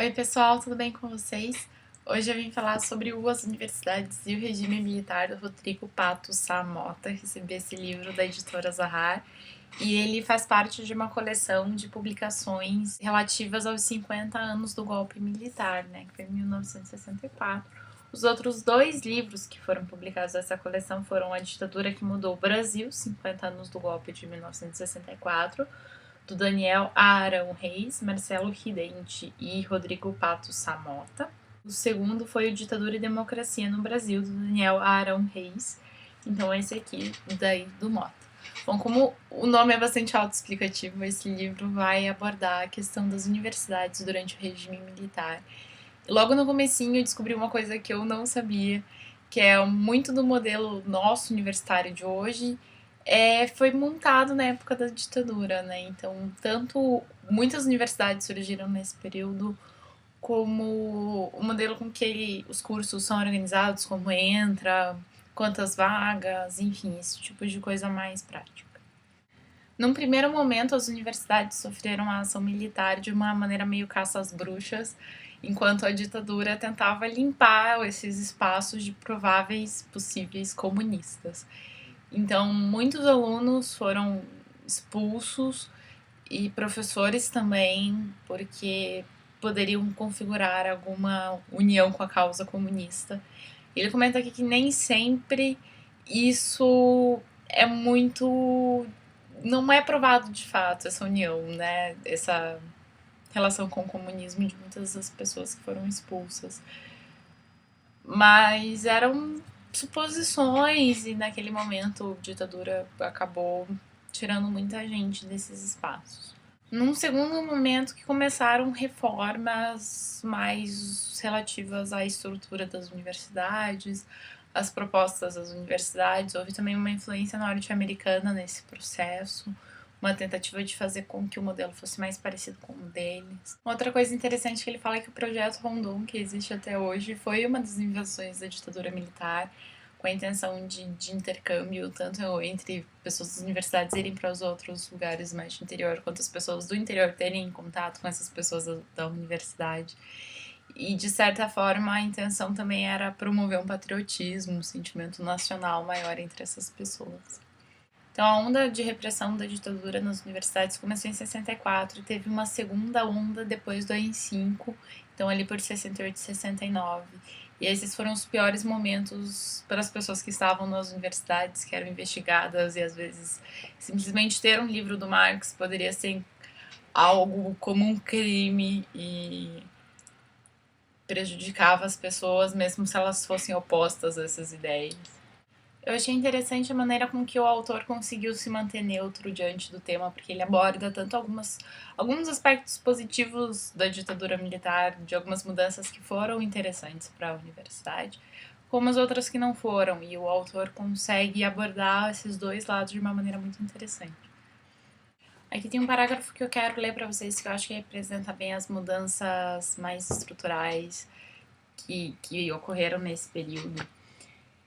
Oi pessoal, tudo bem com vocês? Hoje eu vim falar sobre as universidades e o regime militar do Rodrigo Pato Sá Mota. Recebi esse livro da editora Zahar e ele faz parte de uma coleção de publicações relativas aos 50 anos do golpe militar, né, que foi em 1964. Os outros dois livros que foram publicados nessa coleção foram A Ditadura que Mudou o Brasil, 50 anos do golpe de 1964, do Daniel Arão Reis, Marcelo Ridente e Rodrigo Pato Sá Mota. O segundo foi o Ditadura e Democracia no Brasil, do Daniel Arão Reis. Então esse aqui, daí do Mota. Bom, como o nome é bastante autoexplicativo, esse livro vai abordar a questão das universidades durante o regime militar. E logo no comecinho eu descobri uma coisa que eu não sabia, que é muito do modelo nosso universitário de hoje, foi montado na época da ditadura, né? Então, tanto muitas universidades surgiram nesse período, como o modelo com que os cursos são organizados, como entra, quantas vagas, enfim, esse tipo de coisa mais prática. Num primeiro momento, as universidades sofreram a ação militar de uma maneira meio caça às bruxas, enquanto a ditadura tentava limpar esses espaços de prováveis possíveis comunistas. Então, muitos alunos foram expulsos e professores também, porque poderiam configurar alguma união com a causa comunista. Ele comenta aqui que nem sempre isso é muito. Não é provado de fato essa união, né? Essa relação com o comunismo de muitas das pessoas que foram expulsas. Mas eram suposições e naquele momento a ditadura acabou tirando muita gente desses espaços. Num segundo momento que começaram reformas mais relativas à estrutura das universidades, às propostas das universidades, houve também uma influência norte-americana nesse processo, uma tentativa de fazer com que o modelo fosse mais parecido com o deles. Outra coisa interessante que ele fala é que o projeto Rondon, que existe até hoje, foi uma das invenções da ditadura militar, com a intenção de intercâmbio, tanto entre pessoas das universidades irem para os outros lugares mais do interior, quanto as pessoas do interior terem contato com essas pessoas da universidade. E, de certa forma, a intenção também era promover um patriotismo, um sentimento nacional maior entre essas pessoas. Então, a onda de repressão da ditadura nas universidades começou em 64 e teve uma segunda onda depois do AI-5, então ali por 68 e 69. E esses foram os piores momentos para as pessoas que estavam nas universidades, que eram investigadas, e às vezes simplesmente ter um livro do Marx poderia ser algo como um crime e prejudicava as pessoas, mesmo se elas fossem opostas a essas ideias. Eu achei interessante a maneira com que o autor conseguiu se manter neutro diante do tema, porque ele aborda tanto alguns aspectos positivos da ditadura militar, de algumas mudanças que foram interessantes para a universidade, como as outras que não foram, e o autor consegue abordar esses dois lados de uma maneira muito interessante. Aqui tem um parágrafo que eu quero ler para vocês, que eu acho que representa bem as mudanças mais estruturais que ocorreram nesse período.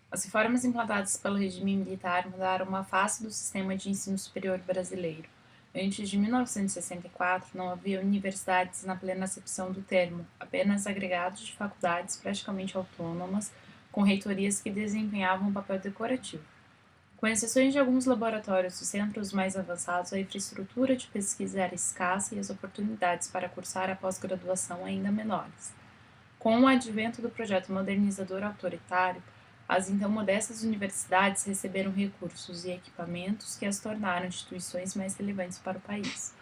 As reformas implantadas pelo regime militar mudaram uma face do sistema de ensino superior brasileiro. Antes de 1964, não havia universidades na plena acepção do termo, apenas agregados de faculdades praticamente autônomas, com reitorias que desempenhavam um papel decorativo. Com exceções de alguns laboratórios dos centros mais avançados, a infraestrutura de pesquisa era escassa e as oportunidades para cursar a pós-graduação ainda menores. Com o advento do projeto modernizador autoritário, as então modestas universidades receberam recursos e equipamentos que as tornaram instituições mais relevantes para o país.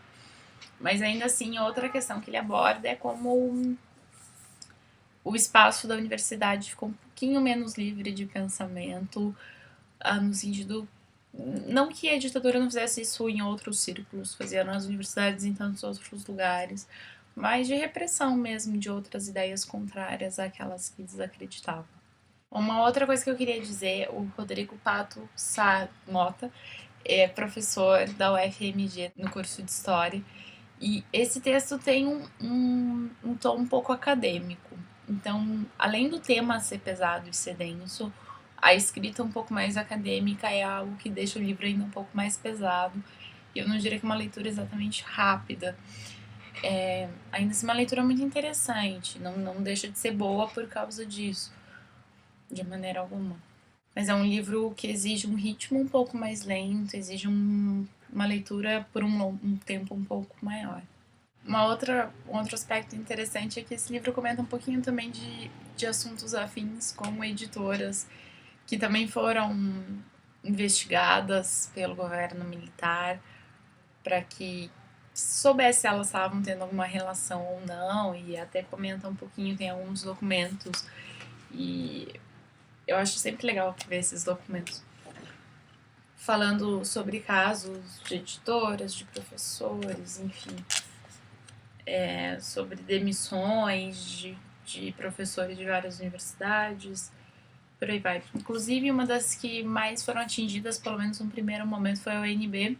Mas ainda assim, outra questão que ele aborda é como o espaço da universidade ficou um pouquinho menos livre de pensamento, no sentido, não que a ditadura não fizesse isso em outros círculos, fazia nas universidades em tantos outros lugares, mas de repressão mesmo de outras ideias contrárias àquelas que desacreditavam. Uma outra coisa que eu queria dizer, o Rodrigo Pato Sá Mota é professor da UFMG no curso de História, e esse texto tem um tom um pouco acadêmico. Então, além do tema ser pesado e ser denso, a escrita um pouco mais acadêmica é algo que deixa o livro ainda um pouco mais pesado. E eu não diria que é uma leitura exatamente rápida. Ainda assim, uma leitura muito interessante. Não deixa de ser boa por causa disso, de maneira alguma. Mas é um livro que exige um ritmo um pouco mais lento, exige uma leitura por um tempo um pouco maior. Um outro aspecto interessante é que esse livro comenta um pouquinho também de assuntos afins com editoras que também foram investigadas pelo governo militar para que soubesse se elas estavam tendo alguma relação ou não, e até comenta um pouquinho, tem alguns documentos, e eu acho sempre legal ver esses documentos falando sobre casos de editoras, de professores, enfim, sobre demissões de professores de várias universidades, por aí vai. Inclusive, uma das que mais foram atingidas, pelo menos no primeiro momento, foi a UNB,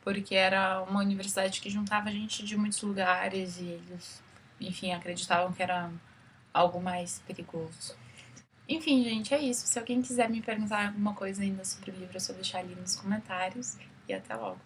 porque era uma universidade que juntava gente de muitos lugares e eles, enfim, acreditavam que era algo mais perigoso. Enfim, gente, é isso. Se alguém quiser me perguntar alguma coisa ainda sobre o livro, é só deixar ali nos comentários. E até logo.